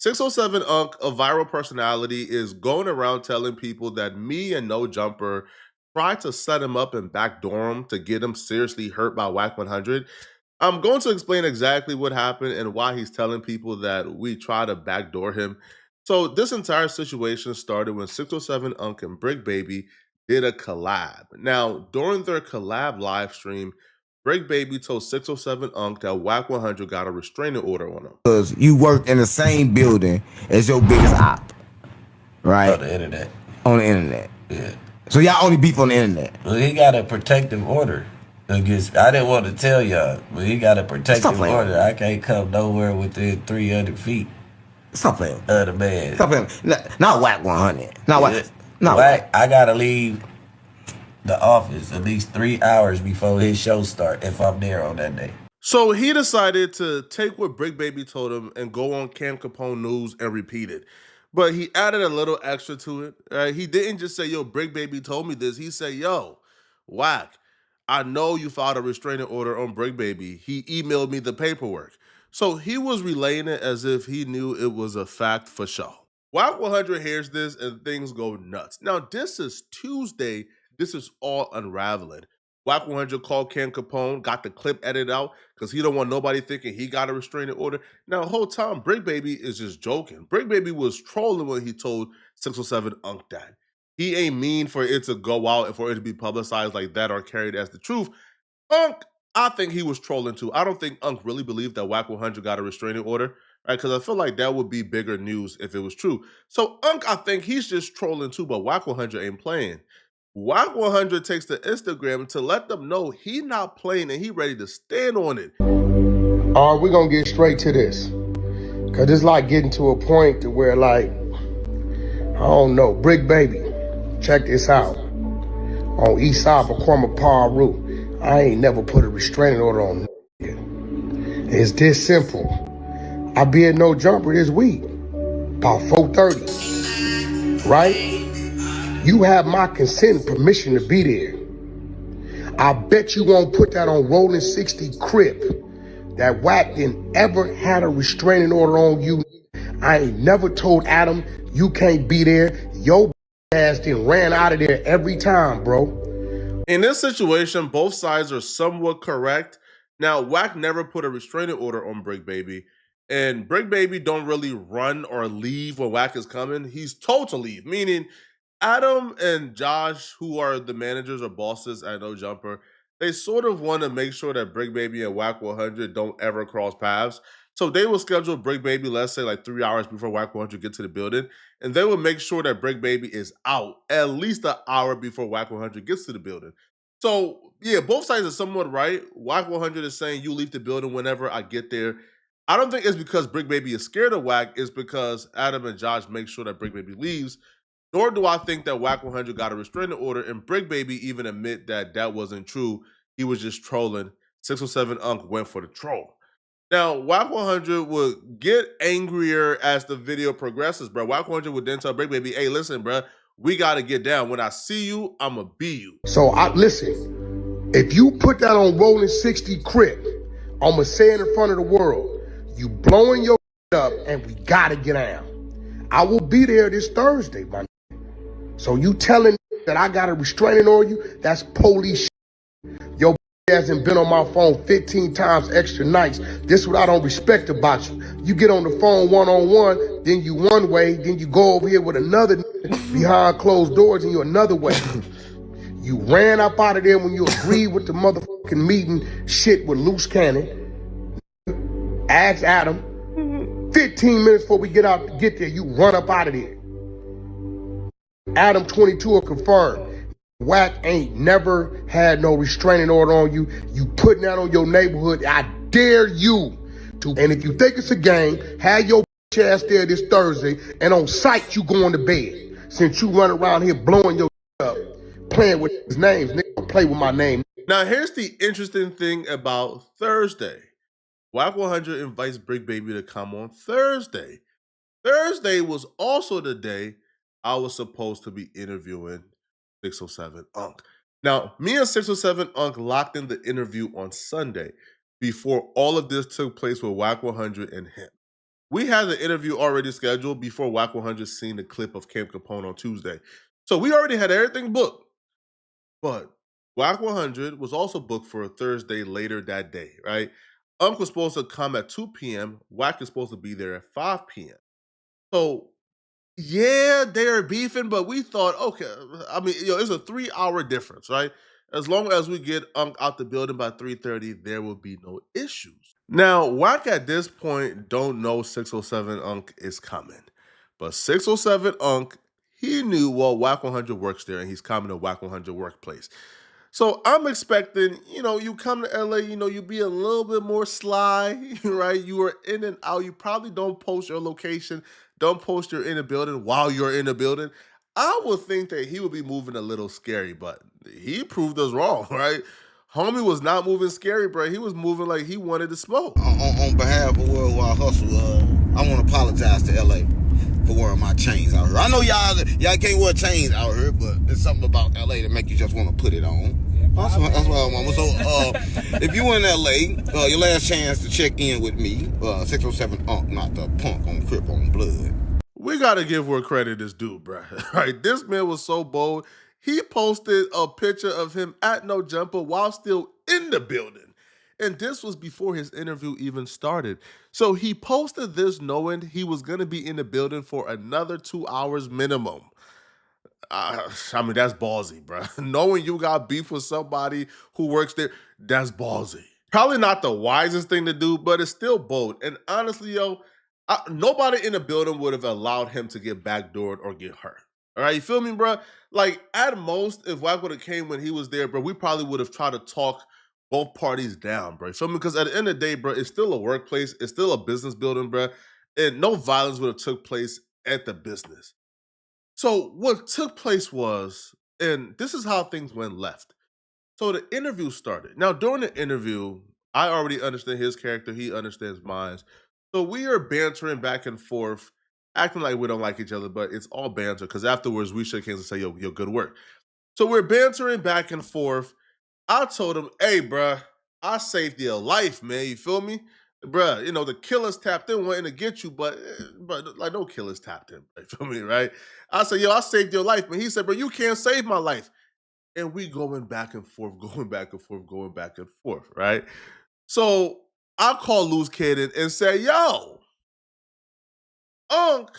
607 Unk, a viral personality, is going around telling people that me and No Jumper tried to set him up and backdoor him to get him seriously hurt by Wack 100. I'm going to explain exactly what happened and why he's telling people that we try to backdoor him. So, this entire situation started when 607 Unk and Brick Baby did a collab. Now, during their collab live stream, Brick Baby told 607 Unk that Wack 100 got a restraining order on him. Because you worked in the same building as your biggest op, right? On the internet. On the internet. Yeah. So y'all only beef on the internet. Well, he got a protective order against. I didn't want to tell y'all, but he got a protective order. I can't come nowhere within 300 feet. Stop playing. Of the man. Stop playing. Not Wack 100. Not Wack. Not Wack. I gotta leave the office at least 3 hours before his show start if I'm there on that day. So he decided to take what Brick Baby told him and go on Cam Capone News and repeat it. But he added a little extra to it. He didn't just say, yo, Brick Baby told me this. He said, yo, Wack, I know you filed a restraining order on Brick Baby. He emailed me the paperwork. So he was relaying it as if he knew it was a fact for sure. Wack 100 hears this and things go nuts. Now, this is Tuesday. This is all unraveling. Wack 100 called Cam Capone, got the clip edited out because he don't want nobody thinking he got a restraining order. Now, the whole time, Brick Baby is just joking. Brick Baby was trolling when he told 607 Unk that. He ain't mean for it to go out and for it to be publicized like that or carried as the truth. Unk, I think he was trolling too. I don't think Unk really believed that Wack 100 got a restraining order, right? Because I feel like that would be bigger news if it was true. So Unk, I think he's just trolling too, but Wack 100 ain't playing. Wack 100 takes to Instagram to let them know he not playing and he ready to stand on it. All right, we're going to get straight to this. Because it's like getting to a point to where, like, I don't know, Brick Baby, check this out. On East Side of Kwame Paru, I ain't never put a restraining order on yet. It's this simple. I be at No Jumper this week, about 4:30, right? You have my consent and permission to be there. I bet you won't put that on Rolling 60 Crip. That Wack didn't ever had a restraining order on you. I ain't never told Adam you can't be there. Your ass then ran out of there every time, bro. In this situation, both sides are somewhat correct. Now, Wack never put a restraining order on Brick Baby. And Brick Baby don't really run or leave when Wack is coming. He's told to leave, meaning Adam and Josh, who are the managers or bosses at No Jumper, they sort of want to make sure that Brick Baby and Wack 100 don't ever cross paths. So they will schedule Brick Baby, let's say like 3 hours before Wack 100 get to the building, and they will make sure that Brick Baby is out at least an hour before Wack 100 gets to the building. So yeah, both sides are somewhat right. Wack 100 is saying you leave the building whenever I get there. I don't think it's because Brick Baby is scared of Wack. It's because Adam and Josh make sure that Brick Baby leaves. Nor do I think that Wack 100 got a restraining order, and Brick Baby even admit that that wasn't true. He was just trolling. 607 Unk went for the troll. Now, Wack 100 would get angrier as the video progresses, bro. Wack 100 would then tell Brick Baby, hey, listen, bro, we got to get down. When I see you, I'ma be you. So, listen, if you put that on Rolling 60 Crip, I'ma say it in front of the world, you blowing your up and we got to get down. I will be there this Thursday, my. So you telling that I got a restraining on you, that's police shit. Your hasn't been on my phone 15 times extra nights. This is what I don't respect about you. You get on the phone one-on-one, then you one way, then you go over here with another behind closed doors and you another way. You ran up out of there when you agreed with the motherfucking meeting shit with Loose Cannon. Ask Adam. 15 minutes before we get there, you run up out of there. Adam 22 are confirmed. Wack ain't never had no restraining order on you. You putting that on your neighborhood. I dare you to. And if you think it's a game, have your ass there this Thursday, and on site you going to bed. Since you run around here blowing your up, playing with his names, nigga, play with my name. Now here's the interesting thing about Thursday. Wack 100 invites Brick Baby to come on Thursday. Thursday was also the day I was supposed to be interviewing 607 Unk. Now, me and 607 Unk locked in the interview on Sunday before all of this took place with Wack 100 and him. We had the interview already scheduled before Wack 100 seen the clip of Camp Capone on Tuesday. So we already had everything booked. But Wack 100 was also booked for a Thursday later that day, right? Unc was supposed to come at 2 p.m. Wack is supposed to be there at 5 p.m. So yeah, they are beefing, but we thought, okay, I mean, it's a 3-hour difference, right? As long as we get Unc out the building by 3:30, there will be no issues. Now, Wack at this point don't know 607 Unc is coming. But 607 Unc, he knew, well, Wack 100 works there and he's coming to Wack 100 workplace. So I'm expecting, you come to LA, you be a little bit more sly, right? You are in and out. You probably don't post your location, don't post you're in a building while you're in a building. I would think that he would be moving a little scary, but he proved us wrong, right? Homie was not moving scary, bro. He was moving like he wanted to smoke. On behalf of Worldwide Hustle, I want to apologize to LA for wearing my chains out here. I know y'all can't wear chains out here, but there's something about LA that make you just want to put it on. That's why, mama. So, if you in LA, your last chance to check in with me, 607 Unc, not the punk on Crip on Blood. We gotta give where credit is due, bro. Right? This man was so bold. He posted a picture of him at No Jumper while still in the building. And this was before his interview even started. So he posted this knowing he was gonna be in the building for another 2 hours minimum. I mean, that's ballsy, bro. Knowing you got beef with somebody who works there, that's ballsy. Probably not the wisest thing to do, but it's still bold. And honestly, nobody in the building would have allowed him to get backdoored or get hurt. All right, you feel me, bro? Like, at most, if Wack would have came when he was there, bro, we probably would have tried to talk both parties down, bro. You feel me? Because at the end of the day, bro, it's still a workplace. It's still a business building, bro. And no violence would have took place at the business. So what took place was, and this is how things went left. So the interview started. Now, during the interview, I already understand his character. He understands mine. So we are bantering back and forth, acting like we don't like each other, but it's all banter because afterwards we shook hands and say, yo, good work. So we're bantering back and forth. I told him, hey, bruh, I saved your life, man. You feel me? Bruh, the killers tapped in wanting to get you, but like no killers tapped in. You feel me, right? I said, yo, I saved your life, man. He said, bro, you can't save my life. And we going back and forth, going back and forth, going back and forth, right? So I called Loose Cannon and said, yo, Unc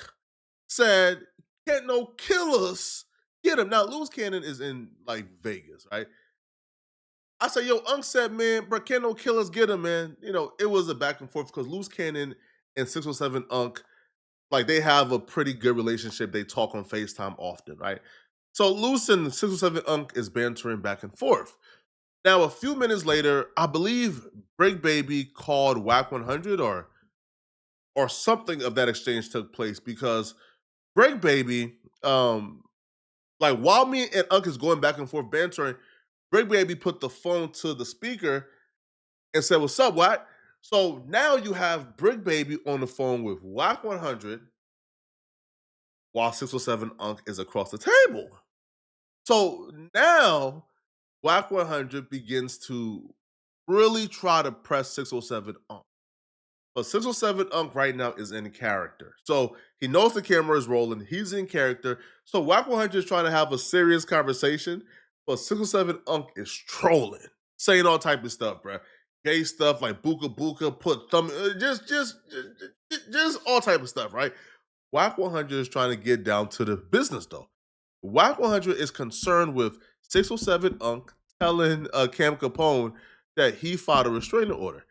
said, can't no killers get him. Now, Loose Cannon is in like Vegas, right? I said, yo, Unc said, man, bro, can't no killers get him, man. It was a back and forth because Loose Cannon and 607 Unc, like, they have a pretty good relationship. They talk on FaceTime often, right? So Loose and 607 Unc is bantering back and forth. Now, a few minutes later, I believe Break Baby called Wack 100 or something of that exchange took place because Break Baby, like while me and Unc is going back and forth bantering, Break Baby put the phone to the speaker and said, what's up, Wack? So now you have Brick Baby on the phone with Wack 100 while 607 Unc is across the table. So now Wack 100 begins to really try to press 607 Unc. But 607 Unc right now is in character. So he knows the camera is rolling. He's in character. So Wack 100 is trying to have a serious conversation, but 607 Unc is trolling, saying all type of stuff, bro. Gay stuff like buka buka, put thumb, just all type of stuff, right? Wack 100 is trying to get down to the business, though. Wack 100 is concerned with 607 Unc telling Cam Capone that he filed a restraining order.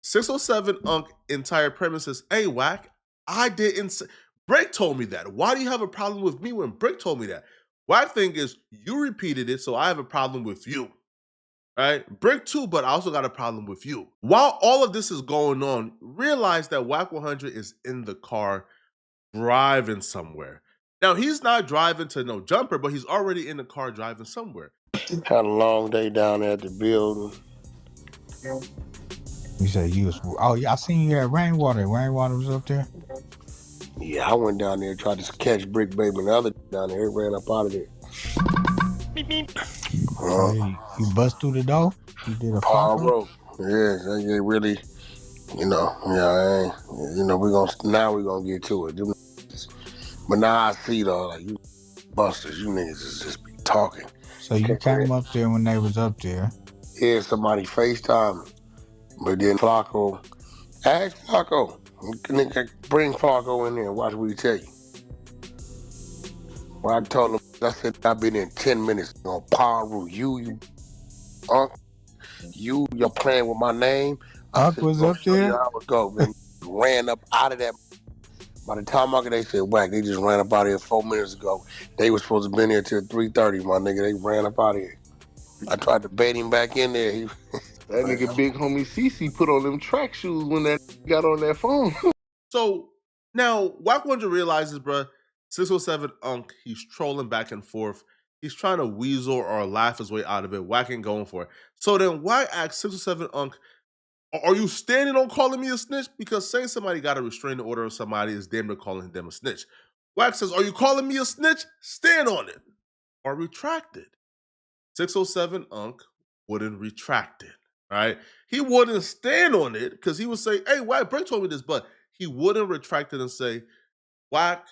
607 Unc entire premise is, hey, Wack, I didn't say. Brick told me that. Why do you have a problem with me when Brick told me that? Wack thing is, you repeated it, so I have a problem with you. Right? Brick too, but I also got a problem with you. While all of this is going on, realize that Wack 100 is in the car driving somewhere. Now, he's not driving to No Jumper, but he's already in the car driving somewhere. Had a long day down there at the building. You said you was, oh yeah, I seen you at Rainwater. Rainwater was up there. Yeah, I went down there and tried to catch Brick Baby and the other down there. He ran up out of there. Beep, beep. You bust through the door? You did a Paul Rowe. Yeah, they really You know, we're gonna get to it. But now I see though, like you busters, you niggas is just be talking. So you came up there when they was up there. Yeah, somebody FaceTime, but then Flacco, ask Flacco, nigga, bring Flacco in there and watch what he tell you. When I told him, I said, I've been in 10 minutes on power rule. You, you're playing with my name. I Unc said, was bro, up show you there? how it go, man. Ran up out of that. By the time they said, Wack, they just ran up out of here 4 minutes ago. They were supposed to be in here till 3:30, my nigga. They ran up out of here. I tried to bait him back in there. That nigga big homie CC put on them track shoes when that got on that phone. So now Wack 100 realizes, bruh, 607 Unc, he's trolling back and forth. He's trying to weasel or laugh his way out of it. Wack ain't going for it. So then Wack asks 607 Unc, are you standing on calling me a snitch? Because saying somebody got a restraining order on somebody is damn near calling them a snitch. Wack says, are you calling me a snitch? Stand on it. Or retract it. 607 Unc wouldn't retract it, right? He wouldn't stand on it because he would say, hey, Wack, Brink told me this, but he wouldn't retract it and say, Wack,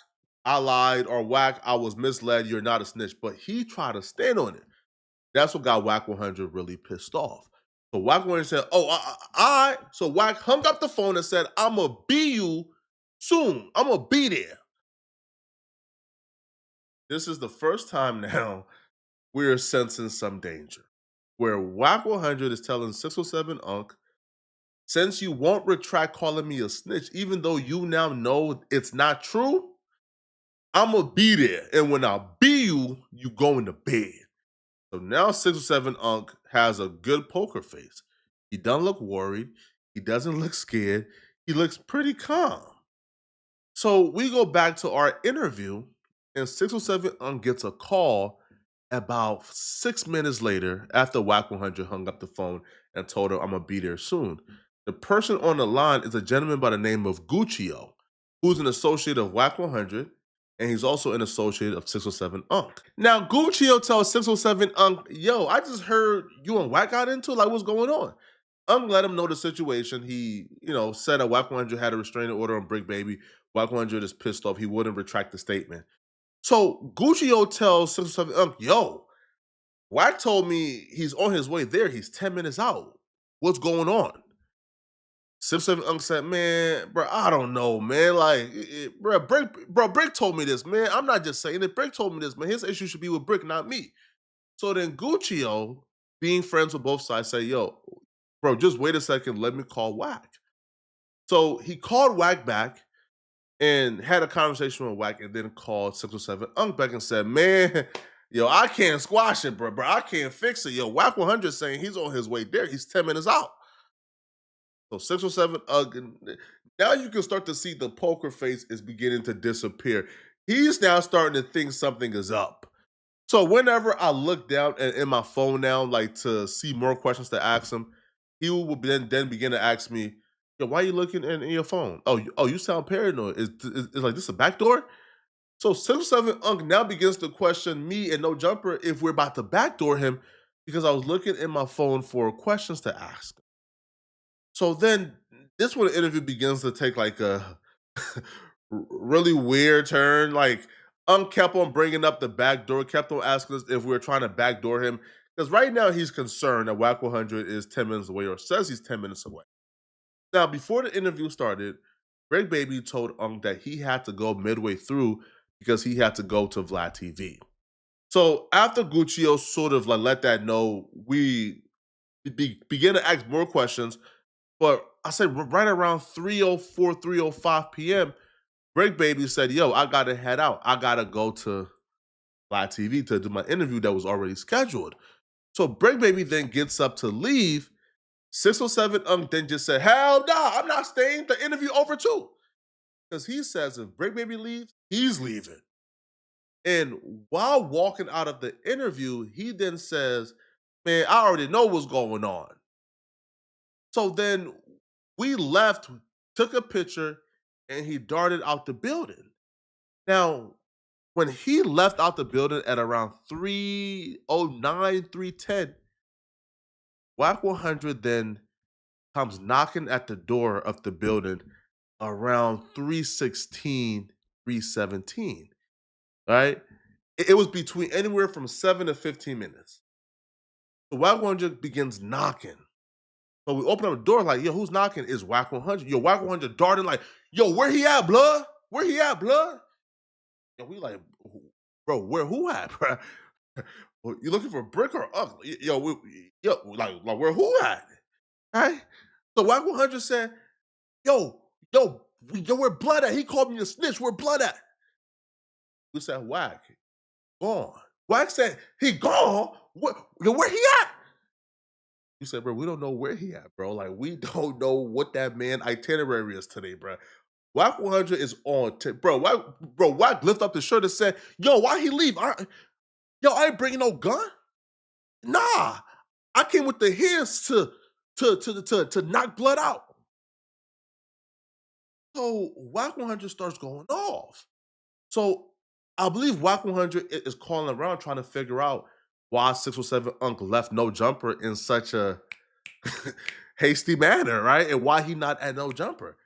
I lied, or Wack, I was misled, you're not a snitch. But he tried to stand on it. That's what got Wack 100 really pissed off. So Wack 100 said, oh, all right. So Wack hung up the phone and said, I'm going to be you soon. I'm going to be there. This is the first time now we're sensing some danger, where Wack 100 is telling 607 Unc, since you won't retract calling me a snitch, even though you now know it's not true, I'm going to be there. And when I be you, you going to bed. So now 607 Unc has a good poker face. He doesn't look worried. He doesn't look scared. He looks pretty calm. So we go back to our interview, and 607 Unc gets a call about 6 minutes later after Wack 100 hung up the phone and told her, I'm going to be there soon. The person on the line is a gentleman by the name of Guccio, who's an associate of Wack 100, and he's also an associate of 607 Unc. Now, Guccio tells 607 Unc, yo, I just heard you and Wack got into it. Like, what's going on? Unc let him know the situation. He, said that Wack 100 had a restraining order on Brick Baby. Wack 100 is pissed off. He wouldn't retract the statement. So Guccio tells 607 Unc, yo, Wack told me he's on his way there. He's 10 minutes out. What's going on? 607 Unc said, man, bro, I don't know, man. Like, Brick told me this, man. I'm not just saying it. Brick told me this, man. His issue should be with Brick, not me. So then Guccio, being friends with both sides, say, yo, bro, just wait a second. Let me call Wack. So he called Wack back and had a conversation with Wack, and then called 607 Unc back and said, man, yo, I can't squash it, bro. I can't fix it. Yo, Wack 100 saying he's on his way there. He's 10 minutes out. So 607 Unc, now you can start to see the poker face is beginning to disappear. He's now starting to think something is up. So whenever I look down in my phone now, like to see more questions to ask him, he will then begin to ask me, yo, why are you looking in your phone? Oh, you sound paranoid. Is like this a backdoor? So 607 Unc now begins to question me and No Jumper if we're about to backdoor him because I was looking in my phone for questions to ask. So then this when the interview begins to take like a really weird turn. Like Unc kept on bringing up the backdoor, kept on asking us if we were trying to backdoor him. Because right now he's concerned that Wack 100 is 10 minutes away or says he's 10 minutes away. Now, before the interview started, Greg Baby told Unc that he had to go midway through because he had to go to Vlad TV. So after Guccio sort of like let that know, we began to ask more questions. But I said right around 3:04, 3:05 p.m., Greg Baby said, yo, I got to head out. I got to go to Vlad TV to do my interview that was already scheduled. So Break Baby then gets up to leave. 607 Unc then just said, hell nah, I'm not staying. The interview over too. Because he says if Break Baby leaves, he's leaving. And while walking out of the interview, he then says, man, I already know what's going on. So then we left, took a picture, and he darted out the building. Now, when he left out the building at around 3:09, 3:10, Wack 100 then comes knocking at the door of the building around 3:16, 3:17, right? It was between anywhere from 7 to 15 minutes. So Wack 100 begins knocking. So we open up the door like, yo, who's knocking? Is Wack 100. Yo, Wack 100 darting like, yo, where he at, blood? Where he at, blood? Yo, we like, bro, where who at, bro? You looking for Brick or Unc? Like where who at? Right? So Wack 100 said, yo, where Blood at? He called me a snitch. Where Blood at? We said, Wack, gone. Wack said, he gone? Where he at? You said, bro, we don't know where he at, bro. Like, we don't know what that man itinerary is today, bro. Wack 100 is on, Wack lift up the shirt and said, yo, why he leave? I ain't bringing no gun. Nah, I came with the hands to knock Blood out. So Wack 100 starts going off. So I believe Wack 100 is calling around trying to figure out why 607 Unc left no jumper in such a hasty manner, right? And why he not at no jumper.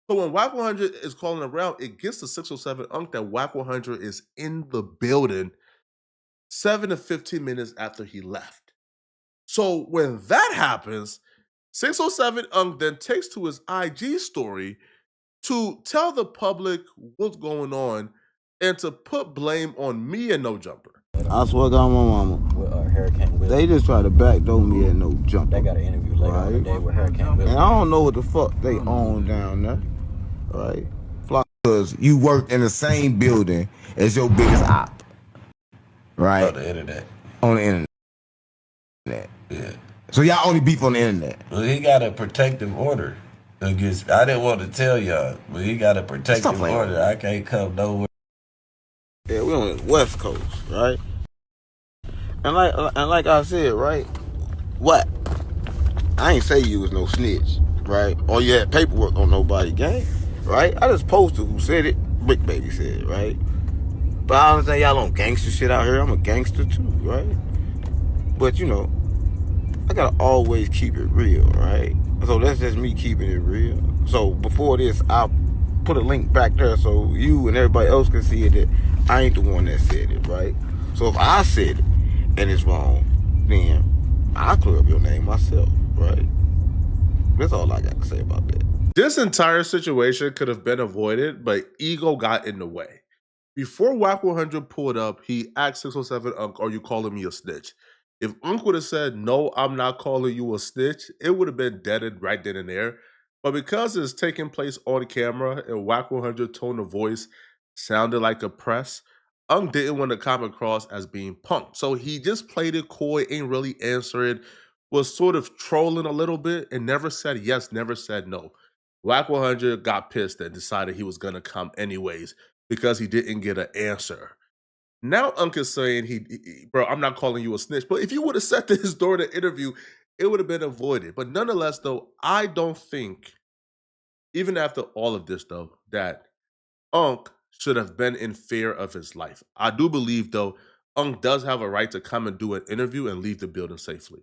So when Wack 100 is calling around, it gets to 607 Unc that Wack 100 is in the building 7 to 15 minutes after he left. So when that happens, 607 Unc then takes to his IG story to tell the public what's going on and to put blame on me and No Jumper. I swear to God, my mama. With Hurricane Will. They just try to backdoor me and No Jumper. They got an interview later on the day with Hurricane Will. And I don't know what the fuck they own down there. Right? Because you work in the same building as your biggest op. Right? On the internet. On the internet. Yeah. So y'all only beef on the internet. Well, he got a protective order against. I didn't want to tell y'all, but he got a protective order. I can't come nowhere. Yeah, we on the West Coast, right? And like I said, right? What? I ain't say you was no snitch, right? Or you had paperwork on nobody, gang, right? I just posted who said it. Brick Baby said it, right? But I understand y'all on gangster shit out here. I'm a gangster too, right? But you know, I gotta always keep it real, right? So that's just me keeping it real. So before this, I'll put a link back there so you and everybody else can see it that I ain't the one that said it, right? So if I said it and it's wrong, then I'll clear up your name myself, right? That's all I got to say about that. This entire situation could have been avoided, but ego got in the way. Before Wack 100 pulled up, he asked 607 Unc, are you calling me a snitch? If Unc would have said, no, I'm not calling you a snitch, it would have been deaded right then and there. But because it's taking place on camera and Wack 100 tone of voice sounded like a press, Unc didn't want to come across as being punked. So he just played it coy, ain't really answering, was sort of trolling a little bit and never said yes, never said no. Wack 100 got pissed and decided he was going to come anyways because he didn't get an answer. Now Unc is saying, bro, I'm not calling you a snitch. But if you would have said to his door to interview, it would have been avoided. But nonetheless, though, I don't think, even after all of this, though, that Unc should have been in fear of his life. I do believe, though, Unc does have a right to come and do an interview and leave the building safely.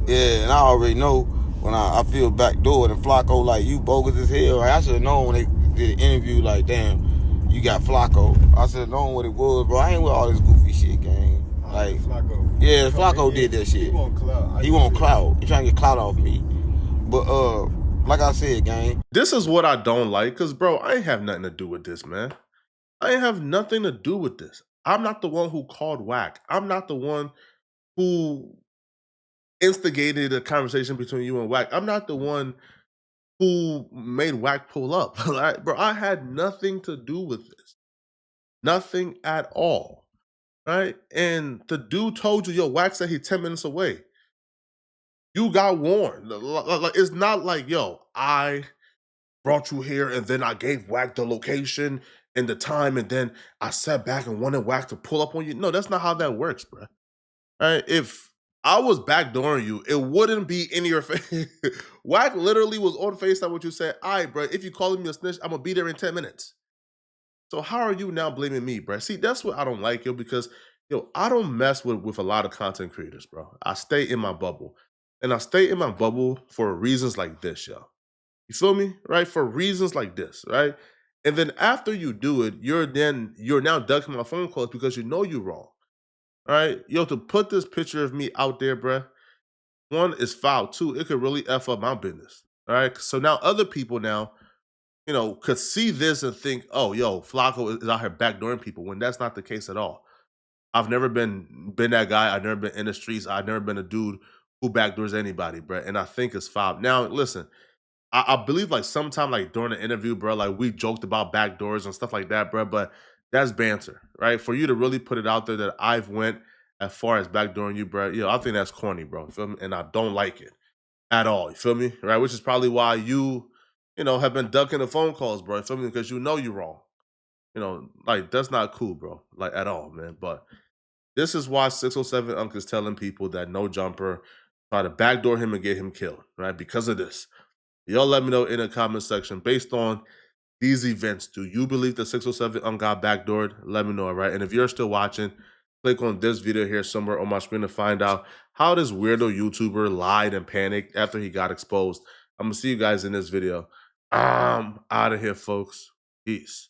Yeah, and I already know when I feel backdoored and Flacco like, you bogus as hell. Right? I should have known when they did the interview like, damn, you got Flacco. I should have known what it was, bro. I ain't with all this goofy shit, gang. Like, Flacco. Yeah, Flacco did that shit. He want clout. He want clout. He trying to get clout off me. But like I said, gang. This is what I don't like, because, bro, I ain't have nothing to do with this, man. I ain't have nothing to do with this. I'm not the one who called Wack. I'm not the one who instigated a conversation between you and Wack. I'm not the one who made Wack pull up. Bro, I had nothing to do with this. Nothing at all. Right? And the dude told you, yo, Wack said he's 10 minutes away. You got warned. It's not like, yo, I brought you here and then I gave Wack the location and the time and then I sat back and wanted Wack to pull up on you. No, that's not how that works, bro. Right? If I was backdooring you, it wouldn't be in your face. Wack literally was on FaceTime with you said, all right, bro, if you calling me a snitch, I'm going to be there in 10 minutes. So how are you now blaming me, bro? See, that's what I don't like, yo, because, yo, I don't mess with a lot of content creators, bro. I stay in my bubble. And I stay in my bubble for reasons like this, yo. You feel me? Right? For reasons like this, right? And then after you do it, you're now ducking my phone calls because you know you're wrong. All right. Yo, to put this picture of me out there, bruh, one is foul. Two, it could really F up my business. All right. So now other people now, could see this and think, oh, yo, Flacco is out here backdooring people when that's not the case at all. I've never been that guy. I've never been in the streets. I've never been a dude who backdoors anybody, bro. And I think it's foul. Now, listen, I believe like sometime like during the interview, bro, like we joked about backdoors and stuff like that, bro. But that's banter, right? For you to really put it out there that I've went as far as backdooring you, bro, I think that's corny, bro. You feel me? And I don't like it at all. You feel me? Right? Which is probably why you have been ducking the phone calls, bro. You feel me? Because you know you're wrong. Like that's not cool, bro. Like at all, man. But this is why 607 Unc is telling people that no jumper try to backdoor him and get him killed, right? Because of this. Y'all let me know in the comment section based on these events. Do you believe that 607 Unc got backdoored? Let me know, right? And if you're still watching, click on this video here somewhere on my screen to find out how this weirdo YouTuber lied and panicked after he got exposed. I'm going to see you guys in this video. I'm out of here, folks. Peace.